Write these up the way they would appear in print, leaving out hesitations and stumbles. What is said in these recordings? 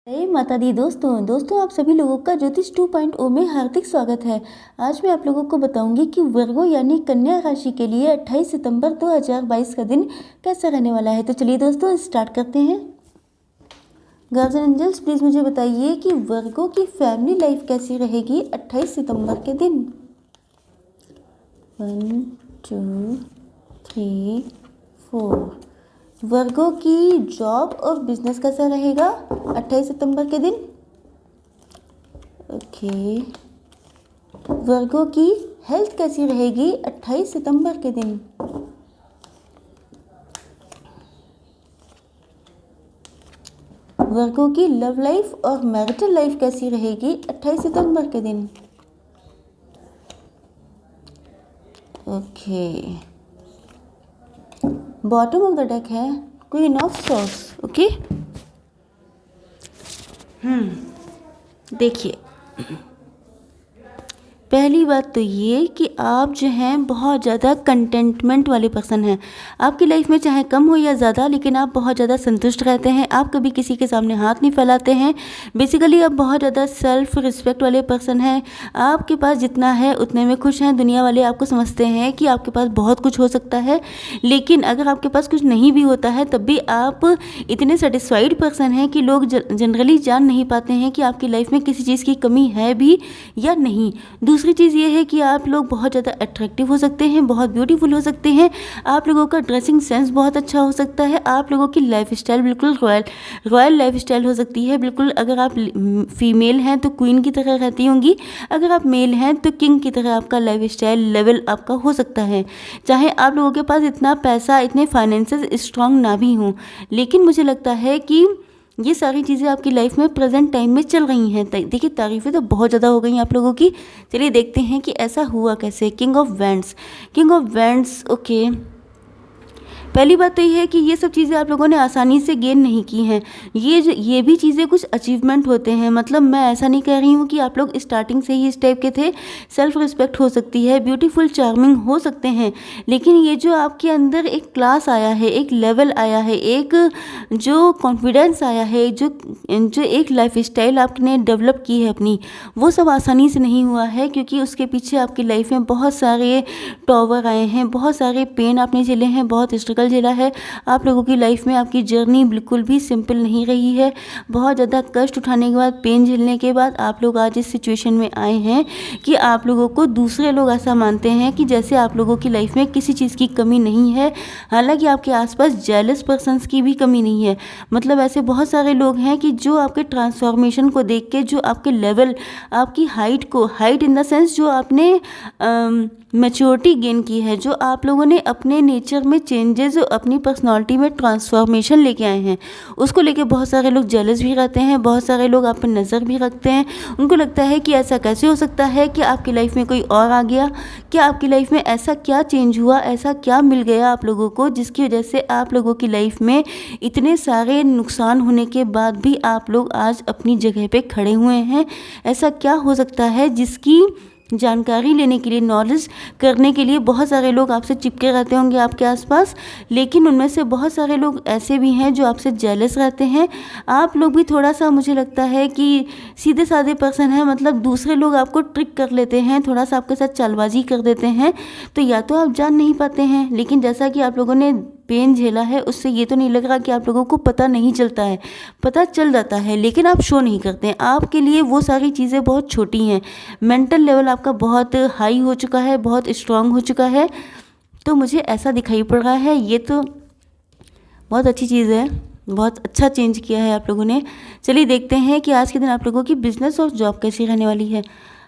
जय माता दी दोस्तों आप सभी लोगों का ज्योतिष 2.0 में हार्दिक स्वागत है। आज मैं आप लोगों को बताऊंगी कि वर्गो यानी कन्या राशि के लिए 28 सितंबर 2022 का दिन कैसा रहने वाला है। तो चलिए दोस्तों स्टार्ट करते हैं। गार्जियन एंजल्स प्लीज़ मुझे बताइए कि वर्गो की फैमिली लाइफ कैसी रहेगी 28 सितंबर के दिन। 1 2 3 4। वर्गो की जॉब और बिजनेस कैसा रहेगा 28 सितंबर के दिन। ओके। वर्गो की हेल्थ कैसी रहेगी 28 सितंबर के दिन। वर्गो की लव लाइफ और मैरिटल लाइफ कैसी रहेगी 28 सितंबर के दिन। Okay. Bottom of the deck है क्वीन ऑफ सॉर्ड्स। ओके। देखिए, पहली बात तो ये कि आप जो हैं बहुत ज़्यादा कंटेंटमेंट वाले पर्सन हैं। आपकी लाइफ में चाहे कम हो या ज़्यादा, लेकिन आप बहुत ज़्यादा संतुष्ट रहते हैं। आप कभी किसी के सामने हाथ नहीं फैलाते हैं। बेसिकली आप बहुत ज़्यादा सेल्फ रिस्पेक्ट वाले पर्सन हैं। आपके पास जितना है उतने में खुश हैं। दुनिया वाले आपको समझते हैं कि आपके पास बहुत कुछ हो सकता है, लेकिन अगर आपके पास कुछ नहीं भी होता है तब भी आप इतने सेटिस्फाइड पर्सन हैं कि लोग जनरली जान नहीं पाते हैं कि आपकी लाइफ में किसी चीज़ की कमी है भी या नहीं। दूसरी चीज़ ये है कि आप लोग बहुत ज़्यादा अट्रैक्टिव हो सकते हैं, बहुत ब्यूटीफुल हो सकते हैं। आप लोगों का ड्रेसिंग सेंस बहुत अच्छा हो सकता है। आप लोगों की लाइफ स्टाइल बिल्कुल रॉयल लाइफ स्टाइल हो सकती है। बिल्कुल, अगर आप फीमेल हैं तो क्वीन की तरह रहती होंगी, अगर आप मेल हैं तो किंग की तरह आपका लाइफ स्टाइल लेवल आपका हो सकता है। चाहे आप लोगों के पास इतना पैसा, इतने फाइनेंसेस स्ट्रांग ना भी हों, लेकिन मुझे लगता है कि ये सारी चीज़ें आपकी लाइफ में प्रेजेंट टाइम में चल रही हैं। देखिए, तारीफ़ें तो बहुत ज़्यादा हो गई हैं आप लोगों की। चलिए देखते हैं कि ऐसा हुआ कैसे। King of wands. ओके। पहली बात तो ये है कि ये सब चीज़ें आप लोगों ने आसानी से गेन नहीं की हैं। ये भी चीज़ें कुछ अचीवमेंट होते हैं। मतलब मैं ऐसा नहीं कह रही हूँ कि आप लोग स्टार्टिंग से ही इस टाइप के थे। सेल्फ रिस्पेक्ट हो सकती है, ब्यूटीफुल चार्मिंग हो सकते हैं, लेकिन ये जो आपके अंदर एक क्लास आया है, एक लेवल आया है, एक जो कॉन्फिडेंस आया है, जो एक लाइफ स्टाइल आपने डेवलप की है अपनी, वो सब आसानी से नहीं हुआ है, क्योंकि उसके पीछे आपकी लाइफ में बहुत सारे टॉवर आए हैं, बहुत सारे पेन आपने झेले हैं, बहुत स्ट्रगल झेला है। आप लोगों की लाइफ में आपकी जर्नी बिल्कुल भी सिंपल नहीं रही है। बहुत ज़्यादा कष्ट उठाने के बाद, पेन झेलने के बाद आप लोग आज इस सिचुएशन में आए हैं कि आप लोगों को दूसरे लोग ऐसा मानते हैं कि जैसे आप लोगों की लाइफ में किसी चीज़ की कमी नहीं है। हालांकि आपके आसपास जेलस पर्सन्स की भी कमी नहीं है। मतलब ऐसे बहुत सारे लोग हैं कि जो आपके ट्रांसफॉर्मेशन को देख के, जो आपके लेवल, आपकी हाइट इन द सेंस जो आपने मैच्योरिटी गेन की है, जो आप लोगों ने अपने नेचर में चेंजेस, अपनी पर्सनालिटी में ट्रांसफॉर्मेशन लेके आए हैं, उसको लेके बहुत सारे लोग जेलस भी रहते हैं। बहुत सारे लोग आप पर नज़र भी रखते हैं। उनको लगता है कि ऐसा कैसे हो सकता है कि आपकी लाइफ में कोई और आ गया, क्या आपकी लाइफ में ऐसा क्या चेंज हुआ, ऐसा क्या मिल गया आप लोगों को जिसकी वजह से आप लोगों की लाइफ में इतने सारे नुकसान होने के बाद भी आप लोग आज अपनी जगह पे खड़े हुए हैं। ऐसा क्या हो सकता है जिसकी जानकारी लेने के लिए, नॉलेज करने के लिए बहुत सारे लोग आपसे चिपके रहते होंगे आपके आसपास, लेकिन उनमें से बहुत सारे लोग ऐसे भी हैं जो आपसे जेलस रहते हैं। आप लोग भी थोड़ा सा, मुझे लगता है कि सीधे साधे पर्सन हैं। मतलब दूसरे लोग आपको ट्रिक कर लेते हैं, थोड़ा सा आपके साथ चालबाजी कर देते हैं, तो या तो आप जान नहीं पाते हैं, लेकिन जैसा कि आप लोगों ने पेन झेला है उससे ये तो नहीं लग रहा कि आप लोगों को पता नहीं चलता है। पता चल जाता है, लेकिन आप शो नहीं करते हैं। आपके लिए वो सारी चीज़ें बहुत छोटी हैं। मेंटल लेवल आपका बहुत हाई हो चुका है, बहुत स्ट्रांग हो चुका है, तो मुझे ऐसा दिखाई पड़ रहा है। ये तो बहुत अच्छी चीज़ है, बहुत अच्छा चेंज किया है आप लोगों ने। चलिए देखते हैं कि आज के दिन आप लोगों की बिजनेस और जॉब कैसी रहने वाली है।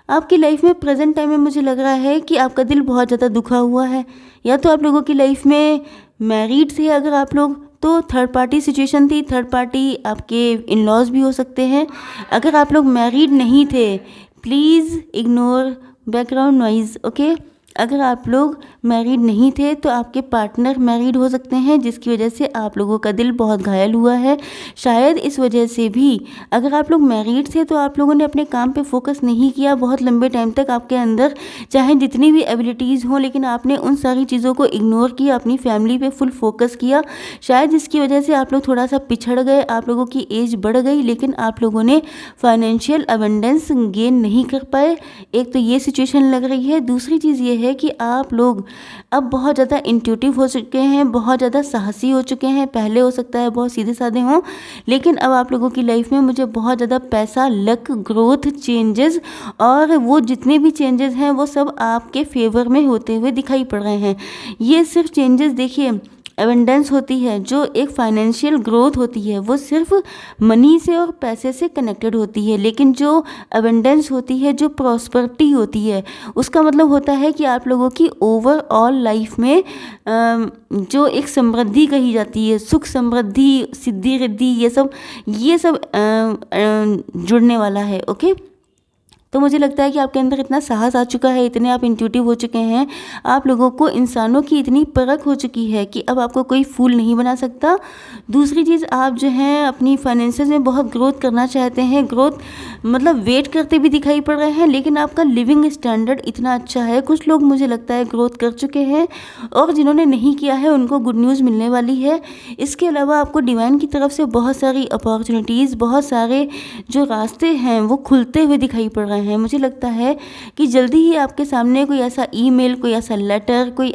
आपकी लाइफ में प्रेजेंट टाइम में मुझे लग रहा है कि आपका दिल बहुत ज़्यादा दुखा हुआ है। या तो आप लोगों की लाइफ में मैरिड थे अगर आप लोग, तो थर्ड पार्टी सिचुएशन थी। थर्ड पार्टी आपके इन लॉज भी हो सकते हैं। अगर आप लोग मैरिड नहीं थे, please ignore background noise. Okay. अगर आप लोग मैरिड नहीं थे तो आपके पार्टनर मैरिड हो सकते हैं, जिसकी वजह से आप लोगों का दिल बहुत घायल हुआ है। शायद इस वजह से भी अगर आप लोग मैरिड थे तो आप लोगों ने अपने काम पे फोकस नहीं किया बहुत लंबे टाइम तक। आपके अंदर चाहे जितनी भी एबिलिटीज़ हों, लेकिन आपने उन सारी चीज़ों को इग्नोर किया, अपनी फैमिली पे फुल फोकस किया। शायद जिसकी वजह से आप लोग थोड़ा सा पिछड़ गए, आप लोगों की एज बढ़ गई, लेकिन आप लोगों ने फाइनेंशियल अबंडेंस गेन नहीं कर पाए। एक तो ये सिचुएशन लग रही है। दूसरी चीज़ ये है कि आप लोग अब बहुत ज़्यादा इंट्यूटिव हो चुके हैं, बहुत ज़्यादा साहसी हो चुके हैं। पहले हो सकता है बहुत सीधे साधे हों, लेकिन अब आप लोगों की लाइफ में मुझे बहुत ज़्यादा पैसा, लक, ग्रोथ, चेंजेस, और वो जितने भी चेंजेस हैं वो सब आपके फेवर में होते हुए दिखाई पड़ रहे हैं। ये सिर्फ चेंजेस देखिए, एबंडेंस होती है, जो एक फाइनेंशियल ग्रोथ होती है, वो सिर्फ मनी से और पैसे से कनेक्टेड होती है। लेकिन जो एबंडेंस होती है, जो प्रॉस्पेरिटी होती है, उसका मतलब होता है कि आप लोगों की ओवरऑल लाइफ में जो एक समृद्धि कही जाती है, सुख, समृद्धि, सिद्धि, रिद्धि, ये सब जुड़ने वाला है। ओके, तो मुझे लगता है कि आपके अंदर इतना साहस आ चुका है, इतने आप इंट्यूटिव हो चुके हैं, आप लोगों को इंसानों की इतनी परख हो चुकी है कि अब आपको कोई फूल नहीं बना सकता। दूसरी चीज़, आप जो हैं अपनी फाइनेंसेस में बहुत ग्रोथ करना चाहते हैं। ग्रोथ मतलब वेट करते भी दिखाई पड़ रहे हैं, लेकिन आपका लिविंग स्टैंडर्ड इतना अच्छा है। कुछ लोग मुझे लगता है ग्रोथ कर चुके हैं, और जिन्होंने नहीं किया है उनको गुड न्यूज़ मिलने वाली है। इसके अलावा आपको डिवाइन की तरफ से बहुत सारी अपॉर्चुनिटीज़, बहुत सारे जो रास्ते हैं वो खुलते हुए दिखाई पड़ रहे हैं। मुझे लगता है कि जल्दी ही आपके सामने कोई ऐसा ईमेल, कोई ऐसा लेटर, कोई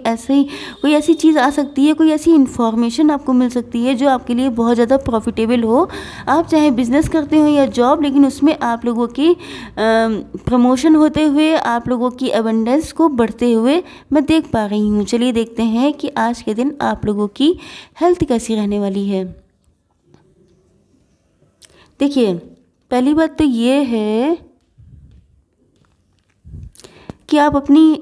ऐसी चीज़ आ सकती है, कोई ऐसी इन्फॉर्मेशन आपको मिल सकती है जो आपके लिए बहुत ज़्यादा प्रॉफिटेबल हो। आप चाहे बिजनेस करते हो या जॉब, लेकिन उसमें आप लोगों की प्रमोशन होते हुए, आप लोगों की एबंडेंस को बढ़ते हुए मैं देख पा रही हूँ। चलिए देखते हैं कि आज के दिन आप लोगों की हेल्थ कैसी रहने वाली है। देखिए, पहली बात तो ये है कि आप अपनी,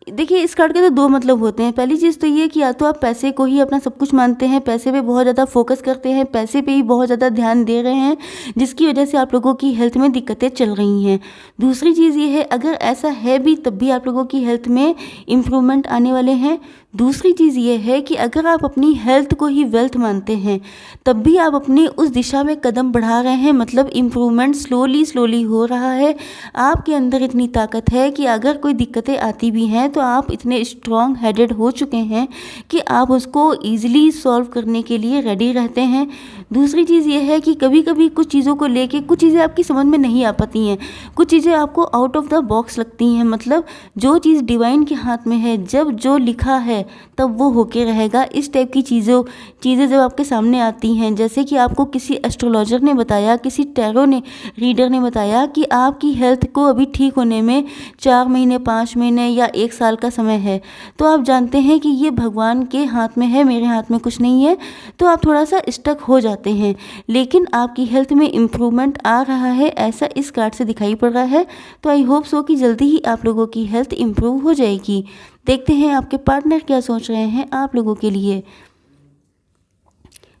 देखिए इस कार्ड के तो दो मतलब होते हैं। पहली चीज़ तो ये कि या तो आप पैसे को ही अपना सब कुछ मानते हैं, पैसे पे बहुत ज़्यादा फोकस करते हैं, पैसे पे ही बहुत ज़्यादा ध्यान दे रहे हैं, जिसकी वजह से आप लोगों की हेल्थ में दिक्कतें चल रही हैं। दूसरी चीज़ ये है, अगर ऐसा है भी तब भी आप लोगों की हेल्थ में इम्प्रूवमेंट आने वाले हैं। दूसरी चीज़ ये है कि अगर आप अपनी हेल्थ को ही वेल्थ मानते हैं, तब भी आप अपनी उस दिशा में कदम बढ़ा रहे हैं, मतलब इम्प्रूवमेंट स्लोली हो रहा है। आपके अंदर इतनी ताकत है कि अगर कोई दिक्कतें आती भी हैं तो आप इतने स्ट्रॉन्ग हेडेड हो चुके हैं कि आप उसको ईजिली सॉल्व करने के लिए रेडी रहते हैं। दूसरी चीज़ ये है कि कभी कभी कुछ चीज़ों को लेके कुछ चीज़ें आपकी समझ में नहीं आ पाती हैं, कुछ चीज़ें आपको आउट ऑफ द बॉक्स लगती हैं। मतलब जो चीज़ डिवाइन के हाथ में है, जब जो लिखा है तब वो होके रहेगा। इस टाइप की चीज़ें जब आपके सामने आती हैं, जैसे कि आपको किसी एस्ट्रोलॉजर ने बताया, किसी टैरो रीडर ने बताया कि आपकी हेल्थ को अभी ठीक होने में 4 महीने, 5 महीने या 1 साल का समय है, तो आप जानते हैं कि ये भगवान के हाथ में है, मेरे हाथ में कुछ नहीं है। तो आप थोड़ा सा स्टक हो जाते हैं, लेकिन आपकी हेल्थ में इम्प्रूवमेंट आ रहा है, ऐसा इस कार्ड से दिखाई पड़ रहा है। तो आई होप सो कि जल्दी ही आप लोगों की हेल्थ इम्प्रूव हो जाएगी। देखते हैं आपके पार्टनर क्या सोच रहे हैं आप लोगों के लिए।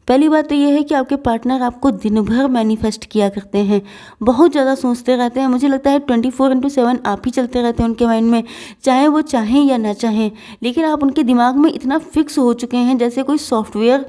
पहली बात तो ये है कि आपके पार्टनर आपको दिन भर मैनिफेस्ट किया करते हैं, बहुत ज़्यादा सोचते रहते हैं। मुझे लगता है 24/7 आप ही चलते रहते हैं उनके माइंड में, चाहे वो चाहें या ना चाहें। लेकिन आप उनके दिमाग में इतना फिक्स हो चुके हैं, जैसे कोई सॉफ्टवेयर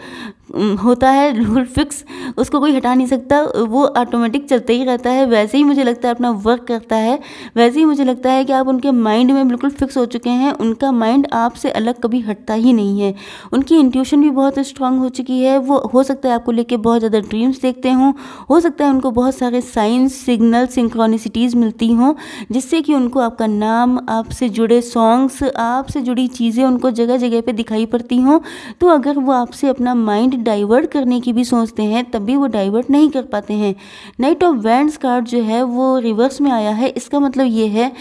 होता है बिल्कुल फिक्स, उसको कोई हटा नहीं सकता, वो ऑटोमेटिक चलते ही रहता है। वैसे ही मुझे लगता है अपना वर्क करता है। वैसे ही मुझे लगता है कि आप उनके माइंड में बिल्कुल फिक्स हो चुके हैं। उनका माइंड आपसे अलग कभी हटता ही नहीं है। उनकी इंट्यूशन भी बहुत स्ट्रांग हो चुकी है। वो हो सकता है आपको लेके बहुत ज़्यादा ड्रीम्स देखते हों, हो सकता है उनको बहुत सारे साइंस, सिग्नल, सिंक्रोनिसिटीज़ मिलती हों, जिससे कि उनको आपका नाम, आपसे जुड़े सॉन्ग्स, आपसे जुड़ी चीज़ें उनको जगह जगह पे दिखाई पड़ती हों। तो अगर वो आपसे अपना माइंड डाइवर्ट करने की भी सोचते हैं, तब भी वो डाइवर्ट नहीं कर पाते हैं। नाइट ऑफ वैंड्स कार्ड जो है वो रिवर्स में आया है। इसका मतलब ये है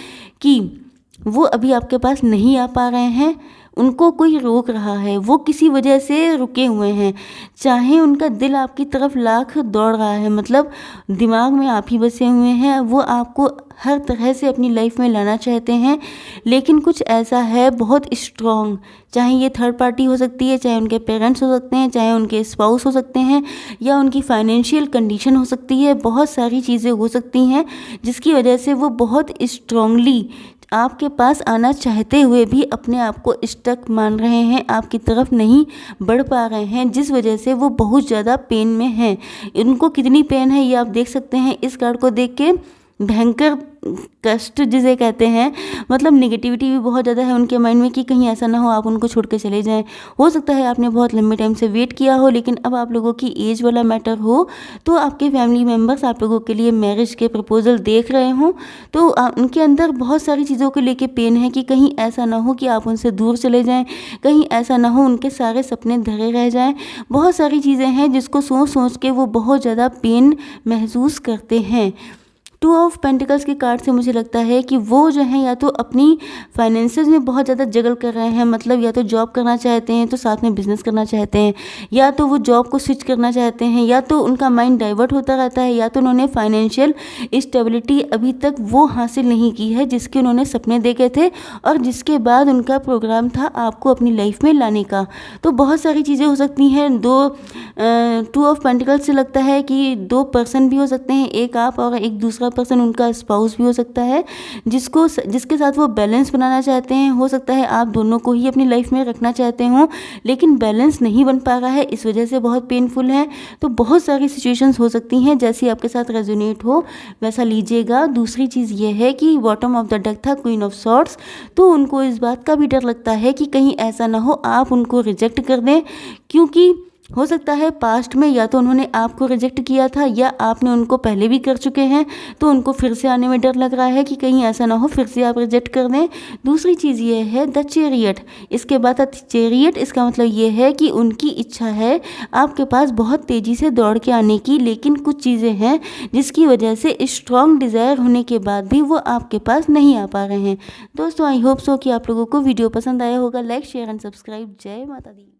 कि वो अभी आपके पास नहीं आ पा रहे हैं, उनको कोई रोक रहा है, वो किसी वजह से रुके हुए हैं। चाहे उनका दिल आपकी तरफ लाख दौड़ रहा है, मतलब दिमाग में आप ही बसे हुए हैं, वो आपको हर तरह से अपनी लाइफ में लाना चाहते हैं, लेकिन कुछ ऐसा है बहुत स्ट्रॉन्ग, चाहे ये थर्ड पार्टी हो सकती है, चाहे उनके पेरेंट्स हो सकते हैं, चाहे उनके स्पाउस हो सकते हैं, या उनकी फाइनेंशियल कंडीशन हो सकती है। बहुत सारी चीज़ें हो सकती हैं जिसकी वजह से वो बहुत स्ट्रांगली आपके पास आना चाहते हुए भी अपने आप को स्टक मान रहे हैं, आपकी तरफ नहीं बढ़ पा रहे हैं, जिस वजह से वो बहुत ज़्यादा पेन में हैं। उनको कितनी पेन है ये आप देख सकते हैं इस कार्ड को देख के। भयंकर कष्ट जिसे कहते हैं, मतलब नेगेटिविटी भी बहुत ज़्यादा है उनके माइंड में कि कहीं ऐसा ना हो आप उनको छोड़ के चले जाएं। हो सकता है आपने बहुत लंबे टाइम से वेट किया हो, लेकिन अब आप लोगों की एज वाला मैटर हो, तो आपके फैमिली मेम्बर्स आप लोगों के लिए मैरिज के प्रपोजल देख रहे हों, तो उनके अंदर बहुत सारी चीज़ों को लेके पेन है कि कहीं ऐसा ना हो कि आप उनसे दूर चले जाएँ, कहीं ऐसा ना हो उनके सारे सपने धरे रह जाएँ। बहुत सारी चीज़ें हैं जिसको सोच सोच के वो बहुत ज़्यादा पेन महसूस करते हैं। टू ऑफ पेंटिकल्स के कार्ड से मुझे लगता है कि वो जो हैं या तो अपनी फाइनेंसेस में बहुत ज़्यादा जगल कर रहे हैं, मतलब या तो जॉब करना चाहते हैं तो साथ में बिजनेस करना चाहते हैं, या तो वो जॉब को स्विच करना चाहते हैं, या तो उनका माइंड डाइवर्ट होता रहता है, या तो उन्होंने फाइनेंशियल स्टेबिलिटी अभी तक वो हासिल नहीं की है जिसके उन्होंने सपने देखे थे और जिसके बाद उनका प्रोग्राम था आपको अपनी लाइफ में लाने का। तो बहुत सारी चीज़ें हो सकती हैं। टू ऑफ पेंटिकल्स से लगता है कि दो पर्सन भी हो सकते हैं, एक आप और एक दूसरा पर्सन उनका स्पाउस भी हो सकता है, जिसके साथ वो बैलेंस बनाना चाहते हैं। हो सकता है आप दोनों को ही अपनी लाइफ में रखना चाहते हो, लेकिन बैलेंस नहीं बन पा रहा है, इस वजह से बहुत पेनफुल है। तो बहुत सारी सिचुएशंस हो सकती हैं, जैसी आपके साथ रेजोनेट हो वैसा लीजिएगा। दूसरी चीज़ ये है कि बॉटम ऑफ द डेक था क्वीन ऑफ सॉर्ड्स, तो उनको इस बात का भी डर लगता है कि कहीं ऐसा ना हो आप उनको रिजेक्ट कर दें, क्योंकि हो सकता है पास्ट में या तो उन्होंने आपको रिजेक्ट किया था या आपने उनको पहले भी कर चुके हैं, तो उनको फिर से आने में डर लग रहा है कि कहीं ऐसा ना हो फिर से आप रिजेक्ट कर दें। दूसरी चीज़ ये है द चैरियट। इसके बाद चैरियट, इसका मतलब ये है कि उनकी इच्छा है आपके पास बहुत तेज़ी से दौड़ के आने की, लेकिन कुछ चीज़ें हैं जिसकी वजह से स्ट्रॉन्ग डिज़ायर होने के बाद भी वो आपके पास नहीं आ पा रहे हैं। दोस्तों आई होप सो कि आप लोगों को वीडियो पसंद आया होगा। Like share and subscribe. जय माता दी।